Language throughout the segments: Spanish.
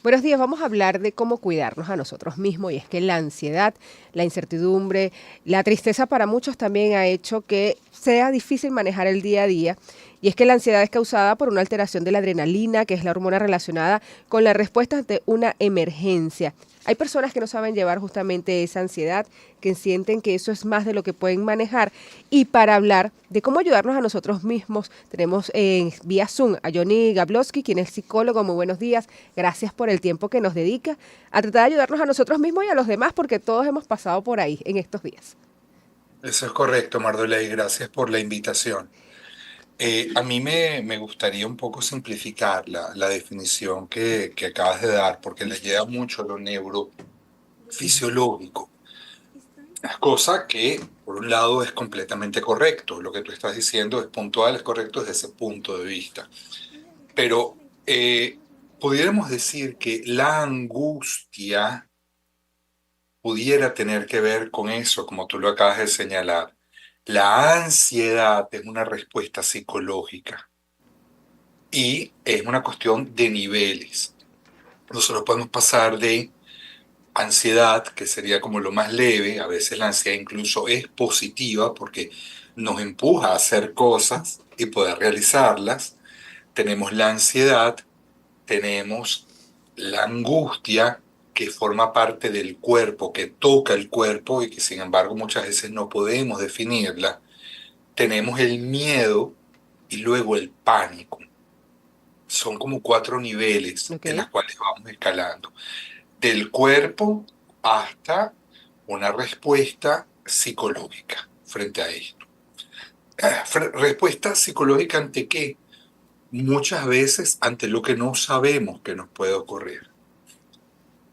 Buenos días, vamos a hablar de cómo cuidarnos a nosotros mismos y es que la ansiedad, la incertidumbre, la tristeza para muchos también ha hecho que sea difícil manejar el día a día y es que la ansiedad es causada por una alteración de la adrenalina, que es la hormona relacionada con la respuesta ante una emergencia. Hay personas que no saben llevar justamente esa ansiedad, que sienten que eso es más de lo que pueden manejar. Y para hablar de cómo ayudarnos a nosotros mismos, tenemos en vía Zoom a Johnny Gablowski, quien es psicólogo. Muy buenos días. Gracias por el tiempo que nos dedica a tratar de ayudarnos a nosotros mismos y a los demás, porque todos hemos pasado por ahí en estos días. Eso es correcto, Mardoley, gracias por la invitación. A mí me gustaría un poco simplificar la definición que acabas de dar, porque le lleva mucho a lo neurofisiológico, cosa que, por un lado, es completamente correcto. Lo que tú estás diciendo es puntual, es correcto desde ese punto de vista. Pero pudiéramos decir que la angustia pudiera tener que ver con eso, como tú lo acabas de señalar. La ansiedad es una respuesta psicológica y es una cuestión de niveles. Nosotros podemos pasar de ansiedad, que sería como lo más leve, a veces la ansiedad incluso es positiva porque nos empuja a hacer cosas y poder realizarlas. Tenemos la ansiedad, tenemos la angustia que forma parte del cuerpo, que toca el cuerpo y que sin embargo muchas veces no podemos definirla. Tenemos el miedo y luego el pánico. Son como cuatro niveles ¿Ok? en los cuales vamos escalando. Del cuerpo hasta una respuesta psicológica frente a esto. ¿Respuesta psicológica ante qué? Muchas veces ante lo que no sabemos que nos puede ocurrir.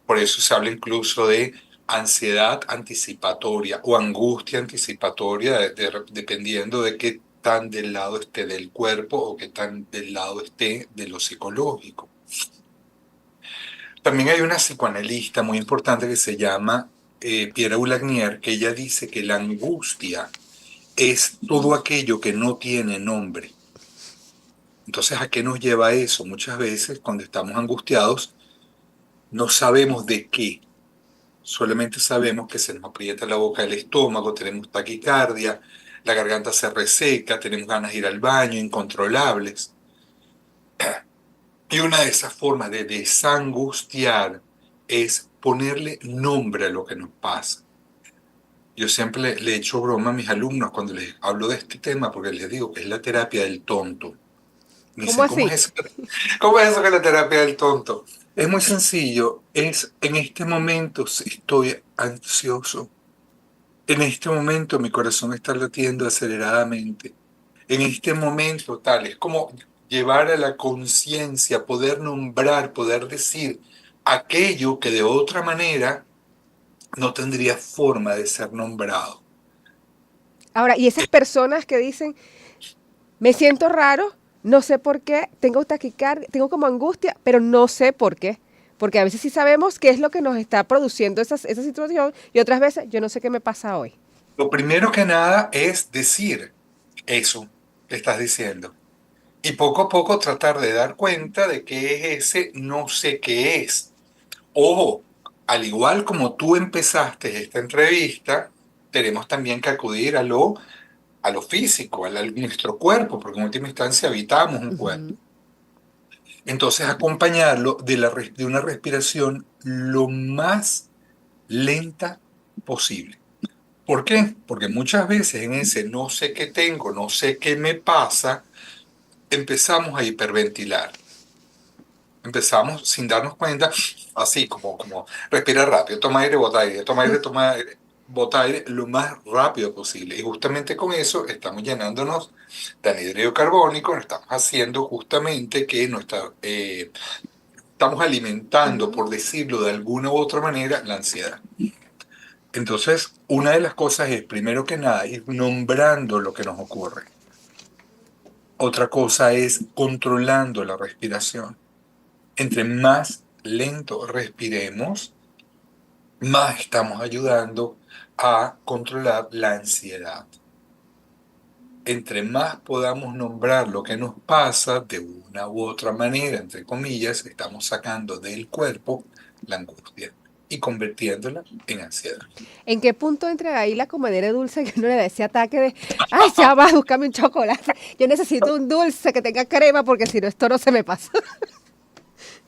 Por eso se habla incluso de ansiedad anticipatoria o angustia anticipatoria, dependiendo de qué tan del lado esté del cuerpo o qué tan del lado esté de lo psicológico. También hay una psicoanalista muy importante que se llama Piera Boulagnier, que ella dice que la angustia es todo aquello que no tiene nombre. Entonces, ¿a qué nos lleva eso? Muchas veces cuando estamos angustiados no sabemos de qué. Solamente sabemos que se nos aprieta la boca del estómago, tenemos taquicardia, la garganta se reseca, tenemos ganas de ir al baño, incontrolables. Y una de esas formas de desangustiar es ponerle nombre a lo que nos pasa. Yo siempre le echo broma a mis alumnos cuando les hablo de este tema porque les digo que es la terapia del tonto. Me ¿Cómo dicen, ¿cómo es así? eso? ¿Cómo es eso que es la terapia del tonto? Es muy sencillo, es en este momento estoy ansioso. En este momento mi corazón está latiendo aceleradamente. En este momento tal, es como llevar a la conciencia, poder nombrar, poder decir aquello que de otra manera no tendría forma de ser nombrado. Ahora, y esas personas que dicen, me siento raro, no sé por qué, tengo taquicardia, tengo como angustia, pero no sé por qué. Porque a veces sí sabemos qué es lo que nos está produciendo esa situación y otras veces yo no sé qué me pasa hoy. Lo primero que nada es decir eso que estás diciendo. Y poco a poco tratar de dar cuenta de qué es ese no sé qué es. Ojo, al igual como tú empezaste esta entrevista, tenemos también que acudir a lo físico, nuestro cuerpo, porque en última instancia habitamos un cuerpo. Ujú. Entonces, acompañarlo de una respiración lo más lenta posible. ¿Por qué? Porque muchas veces en ese no sé qué tengo, no sé qué me pasa, empezamos a hiperventilar. Empezamos sin darnos cuenta, así como respirar rápido, toma aire, toma aire, bota aire lo más rápido posible. Y justamente con eso estamos llenándonos de anhídrido carbónico, estamos haciendo justamente que estamos alimentando, por decirlo de alguna u otra manera, la ansiedad. Entonces, una de las cosas es, primero que nada, ir nombrando lo que nos ocurre. Otra cosa es controlando la respiración. Entre más lento respiremos, más estamos ayudando a controlar la ansiedad. entre más podamos nombrar lo que nos pasa, de una u otra manera, entre comillas, estamos sacando del cuerpo la angustia y convirtiéndola en ansiedad. ¿En qué punto entra ahí la comedera dulce que uno le da ese ataque de, ay, ya va, búscame un chocolate? Yo necesito un dulce que tenga crema porque si no esto no se me pasa.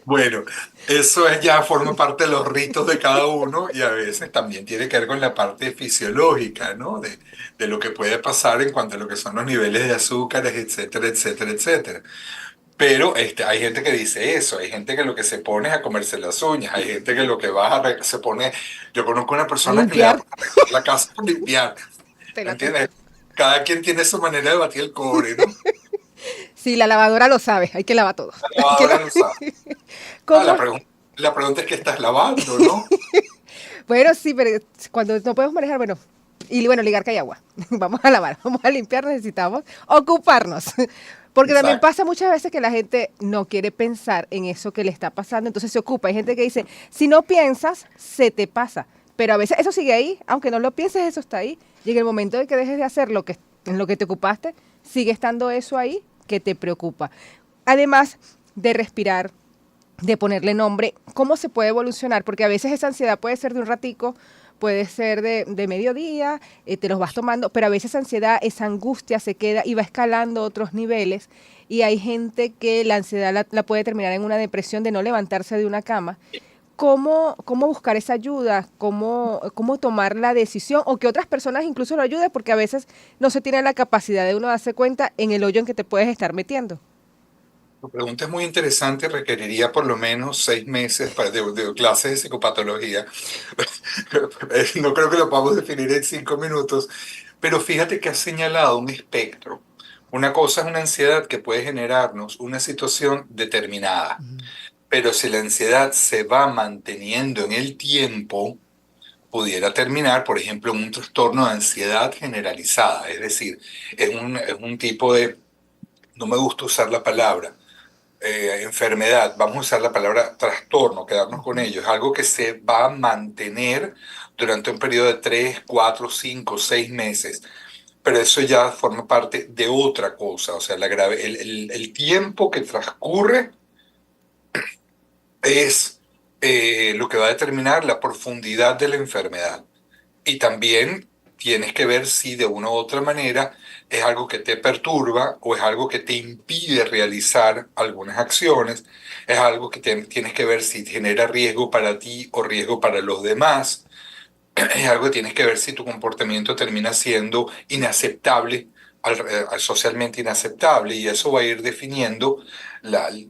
Bueno, eso es ya forma parte de los ritos de cada uno y a veces también tiene que ver con la parte fisiológica, ¿no? De lo que puede pasar en cuanto a lo que son los niveles de azúcares, etcétera, etcétera, etcétera. Pero hay gente que dice eso, hay gente que lo que se pone es a comerse las uñas, hay gente que lo que va se pone, yo conozco una A persona que le da limpiar, por arreglar la casa por limpiar, te la ¿entiendes? tengo. Cada quien tiene su manera de batir el cobre, ¿no? Sí, la lavadora lo sabe, hay que lavar todo. La Hay que lavadora lavar. no sabe. Ah, ¿Cómo? la pregunta es qué estás lavando, ¿no? Bueno, sí, pero cuando no podemos manejar, bueno, y bueno, ligar que hay agua. Vamos a lavar, vamos a limpiar, necesitamos ocuparnos. Porque también Exacto. pasa muchas veces que la gente no quiere pensar en eso que le está pasando, entonces se ocupa. Hay gente que dice, si no piensas, se te pasa. Pero a veces eso sigue ahí, aunque no lo pienses, eso está ahí. Y en el momento de que dejes de hacer lo que, en lo que te ocupaste, sigue estando eso ahí que te preocupa. Además de respirar, de ponerle nombre, cómo se puede evolucionar, porque a veces esa ansiedad puede ser de un ratico, puede ser de mediodía, te los vas tomando, pero a veces esa ansiedad, esa angustia se queda y va escalando otros niveles y hay gente que la ansiedad la puede terminar en una depresión de no levantarse de una cama. ¿Cómo buscar esa ayuda? ¿Cómo tomar la decisión? O que otras personas incluso lo ayuden, porque a veces no se tiene la capacidad de uno darse cuenta en el hoyo en que te puedes estar metiendo. Tu pregunta es muy interesante, requeriría por lo menos 6 meses de clases de psicopatología. No creo que lo podamos definir en 5 minutos, pero fíjate que has señalado un espectro. Una cosa es una ansiedad que puede generarnos una situación determinada, pero si la ansiedad se va manteniendo en el tiempo, pudiera terminar, por ejemplo, en un trastorno de ansiedad generalizada. Es decir, es un tipo de, no me gusta usar la palabra enfermedad, vamos a usar la palabra trastorno, quedarnos con ello, es algo que se va a mantener durante un periodo de 3, 4, 5, 6 meses, pero eso ya forma parte de otra cosa, o sea, el tiempo que transcurre es lo que va a determinar la profundidad de la enfermedad. Y también tienes que ver si de una u otra manera es algo que te perturba o es algo que te impide realizar algunas acciones, es algo que tienes que ver si genera riesgo para ti o riesgo para los demás, es algo que tienes que ver si tu comportamiento termina siendo inaceptable, socialmente inaceptable, y eso va a ir definiendo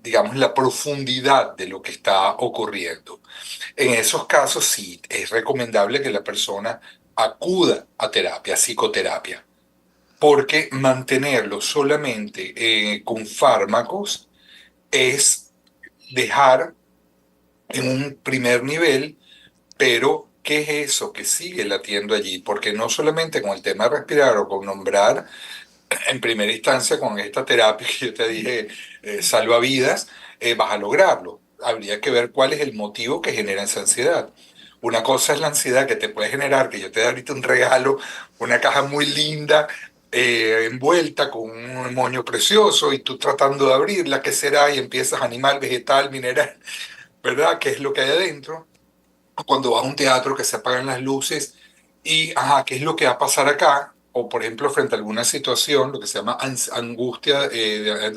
digamos, la profundidad de lo que está ocurriendo. En esos casos sí es recomendable que la persona acuda a terapia, psicoterapia, porque mantenerlo solamente con fármacos es dejar en un primer nivel, pero ¿qué es eso que sigue latiendo allí? Porque no solamente con el tema de respirar o con nombrar, en primera instancia con esta terapia que yo te dije, salva vidas, vas a lograrlo. Habría que ver cuál es el motivo que genera esa ansiedad. Una cosa es la ansiedad que te puede generar, que yo te dé ahorita un regalo, una caja muy linda, envuelta con un moño precioso y tú tratando de abrirla, ¿qué será? Y empiezas animal, vegetal, mineral, ¿verdad? ¿Qué es lo que hay adentro? Cuando vas a un teatro que se apagan las luces y, ajá, ¿qué es lo que va a pasar acá? O, por ejemplo, frente a alguna situación, lo que se llama angustia,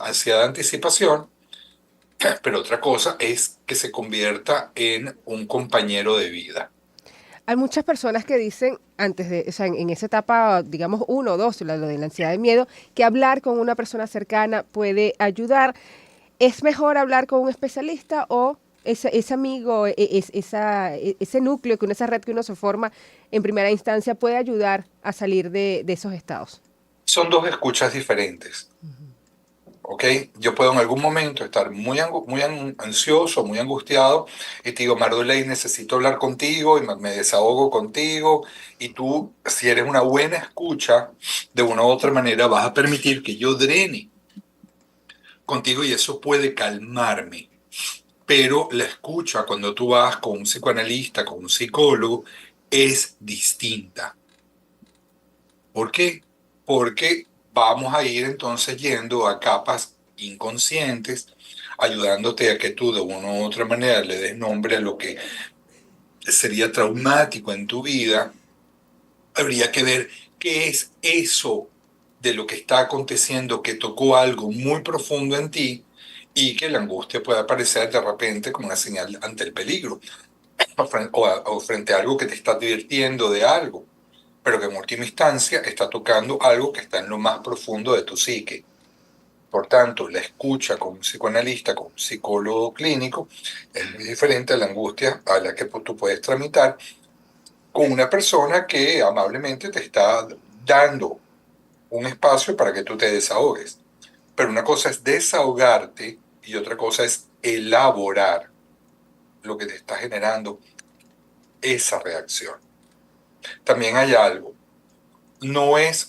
ansiedad de anticipación, pero otra cosa es que se convierta en un compañero de vida. Hay muchas personas que dicen, antes de, o sea, en esa etapa, digamos, uno o dos, lo de la ansiedad y miedo, que hablar con una persona cercana puede ayudar. ¿Es mejor hablar con un especialista o ese amigo, ese núcleo, esa red que uno se forma en primera instancia puede ayudar a salir de esos estados? Son dos escuchas diferentes. ¿Ok? Yo puedo en algún momento estar muy ansioso, muy angustiado, y te digo, Marduley, necesito hablar contigo, y me desahogo contigo, y tú, si eres una buena escucha, de una u otra manera vas a permitir que yo drene contigo y eso puede calmarme. Pero la escucha cuando tú vas con un psicoanalista, con un psicólogo, es distinta. ¿Por qué? Porque vamos a ir entonces yendo a capas inconscientes, ayudándote a que tú de una u otra manera le des nombre a lo que sería traumático en tu vida. Habría que ver qué es eso de lo que está aconteciendo que tocó algo muy profundo en ti y que la angustia puede aparecer de repente como una señal ante el peligro o frente a algo que te está advirtiendo de algo, pero que en última instancia está tocando algo que está en lo más profundo de tu psique. Por tanto, la escucha con un psicoanalista, con un psicólogo clínico, es muy diferente a la angustia a la que tú puedes tramitar con una persona que amablemente te está dando un espacio para que tú te desahogues. Pero una cosa es desahogarte y otra cosa es elaborar lo que te está generando esa reacción. También hay algo, no es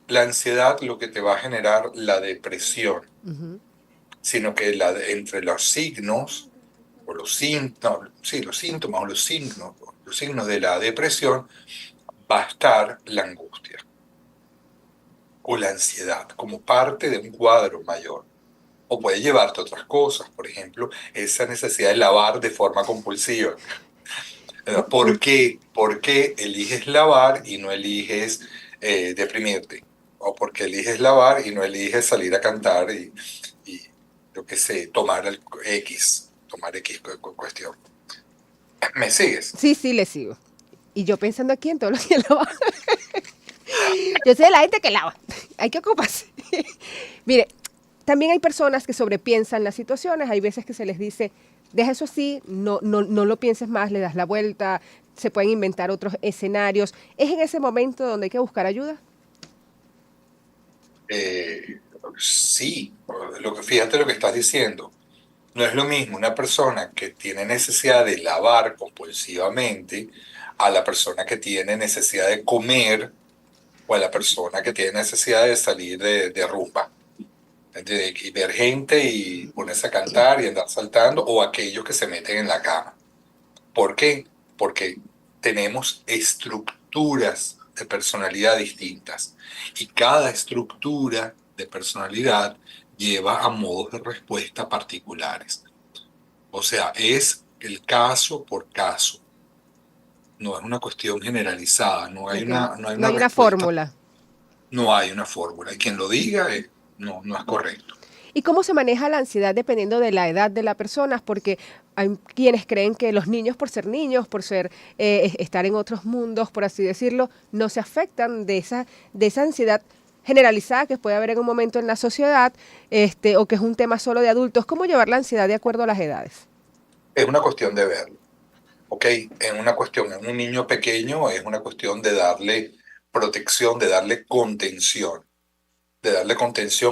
la ansiedad lo que te va a generar la depresión, sino que entre los signos o los síntomas, sí, los síntomas o los signos de la depresión va a estar la angustia o la ansiedad como parte de un cuadro mayor. O puede llevarte a otras cosas, por ejemplo, esa necesidad de lavar de forma compulsiva. ¿Por qué? ¿Por qué eliges lavar y no eliges deprimirte? ¿O por qué eliges lavar y no eliges salir a cantar y yo qué sé, tomar X cuestión? ¿Me sigues? Sí, sí, le sigo. Y yo pensando aquí en todos los que lava. Yo soy de la gente que lava. Hay que ocuparse. Mire, también hay personas que sobrepiensan las situaciones. Hay veces que se les dice, deja eso así, no lo pienses más, le das la vuelta, se pueden inventar otros escenarios. ¿Es en ese momento donde hay que buscar ayuda? Sí, fíjate lo que estás diciendo. No es lo mismo una persona que tiene necesidad de lavar compulsivamente a la persona que tiene necesidad de comer o a la persona que tiene necesidad de salir de rumba, y ver gente y ponerse a cantar y andar saltando, o aquellos que se meten en la cama. ¿Por qué? Porque tenemos estructuras de personalidad distintas y cada estructura de personalidad lleva a modos de respuesta particulares. O sea, es el caso por caso. No es una cuestión generalizada, Okay. no hay No una hay una respuesta, fórmula. no hay una fórmula. Y quien lo diga, no es correcto. ¿Y cómo se maneja la ansiedad dependiendo de la edad de la persona? Porque hay quienes creen que los niños, por ser niños, por ser estar en otros mundos, por así decirlo, no se afectan de esa ansiedad generalizada que puede haber en un momento en la sociedad, o que es un tema solo de adultos. ¿Cómo llevar la ansiedad de acuerdo a las edades? Es una cuestión de verlo. ¿Ok? En una cuestión, en un niño pequeño es una cuestión de darle protección, de darle contención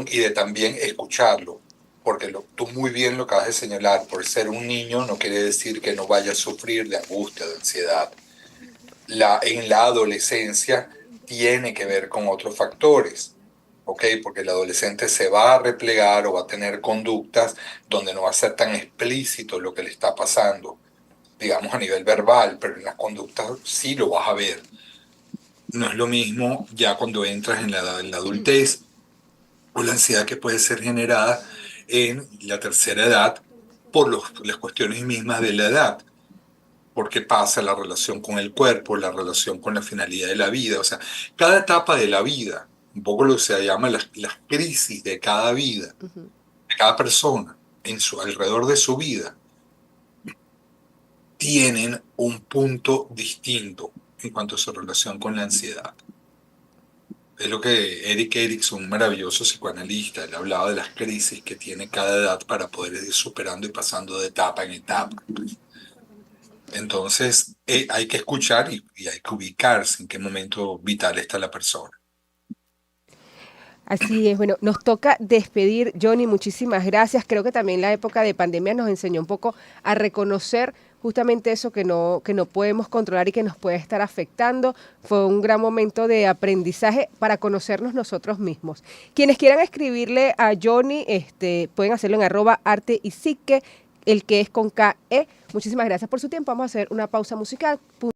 y de también escucharlo. Porque tú muy bien lo acabas de señalar, por ser un niño no quiere decir que no vaya a sufrir de angustia, de ansiedad. En la adolescencia tiene que ver con otros factores, ¿ok? Porque el adolescente se va a replegar o va a tener conductas donde no va a ser tan explícito lo que le está pasando, digamos a nivel verbal, pero en las conductas sí lo vas a ver. No es lo mismo ya cuando entras en la adultez o la ansiedad que puede ser generada en la tercera edad por las cuestiones mismas de la edad, porque pasa la relación con el cuerpo, la relación con la finalidad de la vida, o sea, cada etapa de la vida, un poco lo que se llama las crisis de cada vida, de cada persona, alrededor de su vida, tienen un punto distinto en cuanto a su relación con la ansiedad. Es lo que Erik Erikson, un maravilloso psicoanalista, él hablaba de las crisis que tiene cada edad para poder ir superando y pasando de etapa en etapa. Entonces, hay que escuchar y hay que ubicarse en qué momento vital está la persona. Así es, bueno, nos toca despedir, Johnny, muchísimas gracias. Creo que también la época de pandemia nos enseñó un poco a reconocer justamente eso que no podemos controlar y que nos puede estar afectando. Fue un gran momento de aprendizaje para conocernos nosotros mismos. Quienes quieran escribirle a Johnny, pueden hacerlo en @arteysique, el que es con KE. Muchísimas gracias por su tiempo. Vamos a hacer una pausa musical.